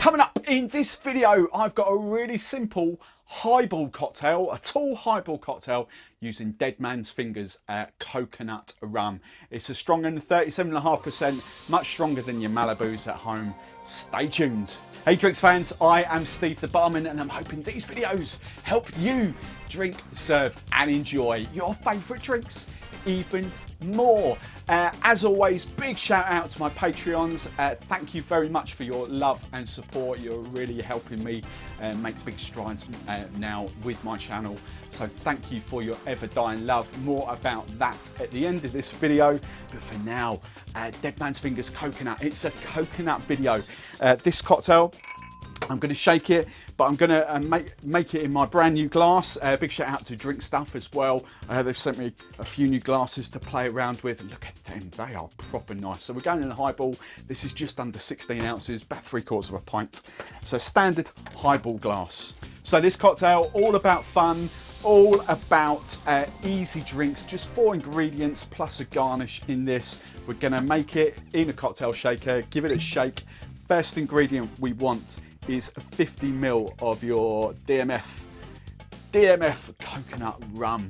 Coming up in this video, I've got a really simple highball cocktail, a tall highball cocktail using Dead Man's Fingers coconut rum. It's a strong and 37.5%, much stronger than your Malibus at home. Stay tuned. Hey drinks fans, I am Steve the Barman and I'm hoping these videos help you drink, serve and enjoy your favourite drinks even more. As always, big shout out to my Patreons. Thank you very much for your love and support. You're really helping me make big strides now with my channel. So thank you for your ever dying love. More about that at the end of this video. But for now, Dead Man's Fingers coconut. It's a coconut video. This cocktail, I'm going to shake it, but I'm going to make it in my brand new glass. Big shout out to Drink Stuff as well. They've sent me a few new glasses to play around with. Look at them, they are proper nice. So we're going in a highball. This is just under 16 ounces, about 3/4 of a pint. So standard highball glass. So this cocktail, all about fun, all about easy drinks, just 4 ingredients plus a garnish in this. We're going to make it in a cocktail shaker, give it a shake. First ingredient we want is 50 ml of your DMF coconut rum.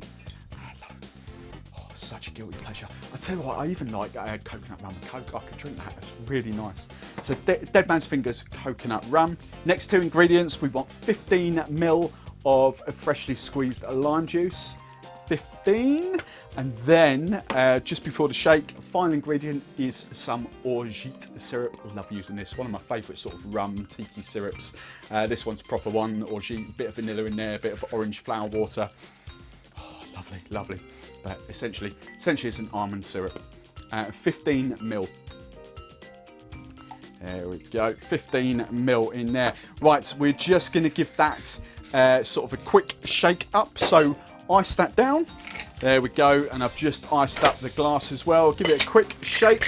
Oh, such a guilty pleasure. I tell you what, I even like coconut rum and coke. I could drink that, it's really nice. So Dead Man's Fingers coconut rum. Next 2 ingredients, we want 15 ml of freshly squeezed lime juice. 15, and then just before the shake, final ingredient is some orgeat syrup. Love using this, one of my favourite sort of rum tiki syrups. This one's a proper one, orgeat, bit of vanilla in there, a bit of orange flower water. Oh, lovely, lovely. But essentially it's an almond syrup. 15 ml. There we go, 15 ml in there. Right, we're just going to give that sort of a quick shake up. So ice that down, there we go, and I've just iced up the glass as well. Give it a quick shake.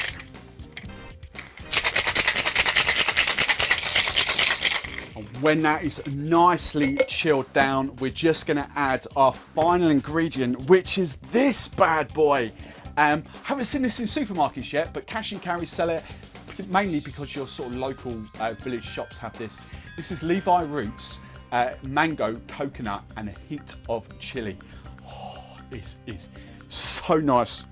And when that is nicely chilled down, we're just going to add our final ingredient, which is this bad boy. Haven't seen this in supermarkets yet, but cash and carry sell it, mainly because your sort of local village shops have this. This is Levi Roots mango, coconut and a hint of chili. Oh, this is so nice.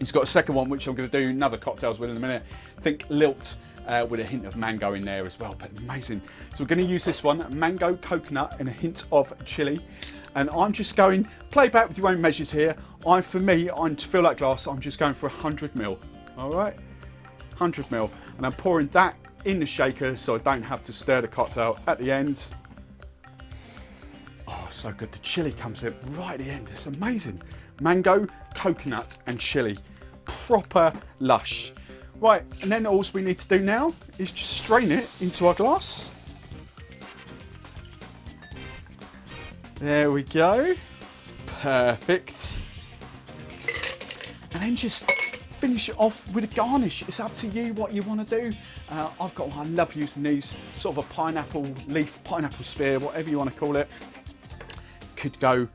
He's got a second one which I'm going to do another cocktails with in a minute. Think lilt with a hint of mango in there as well, but amazing. So we're going to use this one, mango, coconut and a hint of chili. And I'm just going, play back with your own measures here. For me, to fill that glass, I'm just going for 100 ml. All right, 100 ml. And I'm pouring that in the shaker so I don't have to stir the cocktail at the end. Oh, so good. The chili comes in right at the end. It's amazing. Mango, coconut and chili. Proper lush. Right, and then all we need to do now is just strain it into our glass. There we go. Perfect. And then just finish it off with a garnish. It's up to you what you want to do. I love using these, sort of a pineapple leaf, pineapple spear, whatever you want to call it. Could go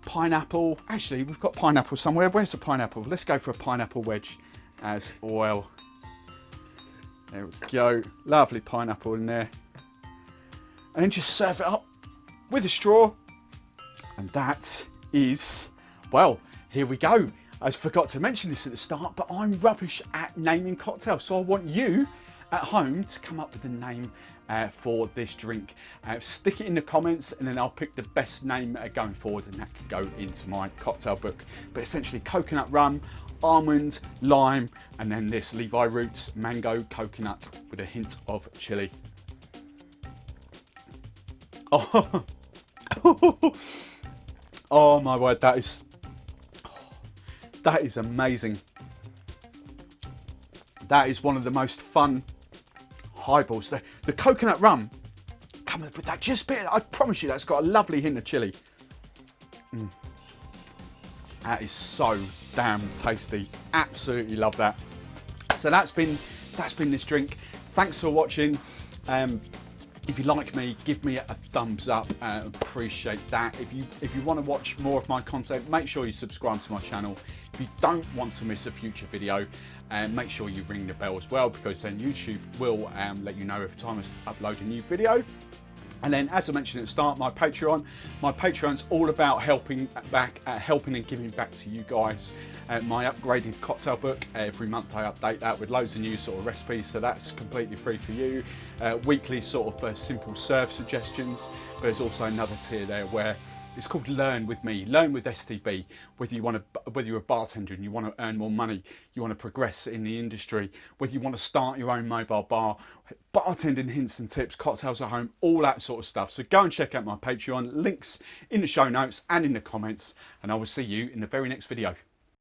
pineapple. Actually, we've got pineapple somewhere. Where's the pineapple? Let's go for a pineapple wedge as oil. There we go. Lovely pineapple in there. And then just serve it up with a straw. And that is, well, here we go. I forgot to mention this at the start, but I'm rubbish at naming cocktails. So I want you at home to come up with a name for this drink. Stick it in the comments and then I'll pick the best name going forward and that can go into my cocktail book. But essentially coconut rum, almond, lime, and then this Levi Roots mango coconut with a hint of chili. Oh, oh my word, that is amazing. That is one of the most fun highballs. The coconut rum coming with that just bit, I promise you that's got a lovely hint of chili. That is so damn tasty. Absolutely love that. So that's been this drink. Thanks for watching. If you like me, give me a thumbs up. Appreciate that. If you want to watch more of my content, make sure you subscribe to my channel. If you don't want to miss a future video, make sure you ring the bell as well, because then YouTube will let you know every time I upload a new video. And then, as I mentioned at the start, my Patreon's all about helping and giving back to you guys. My upgraded cocktail book, every month I update that with loads of new sort of recipes, so that's completely free for you. Weekly sort of simple serve suggestions, but there's also another tier there where it's called Learn with Me, Learn with STB. Whether you're a bartender and you want to earn more money, you want to progress in the industry, whether you want to start your own mobile bar, bartending hints and tips, cocktails at home, all that sort of stuff. So go and check out my Patreon, links in the show notes and in the comments, and I will see you in the very next video.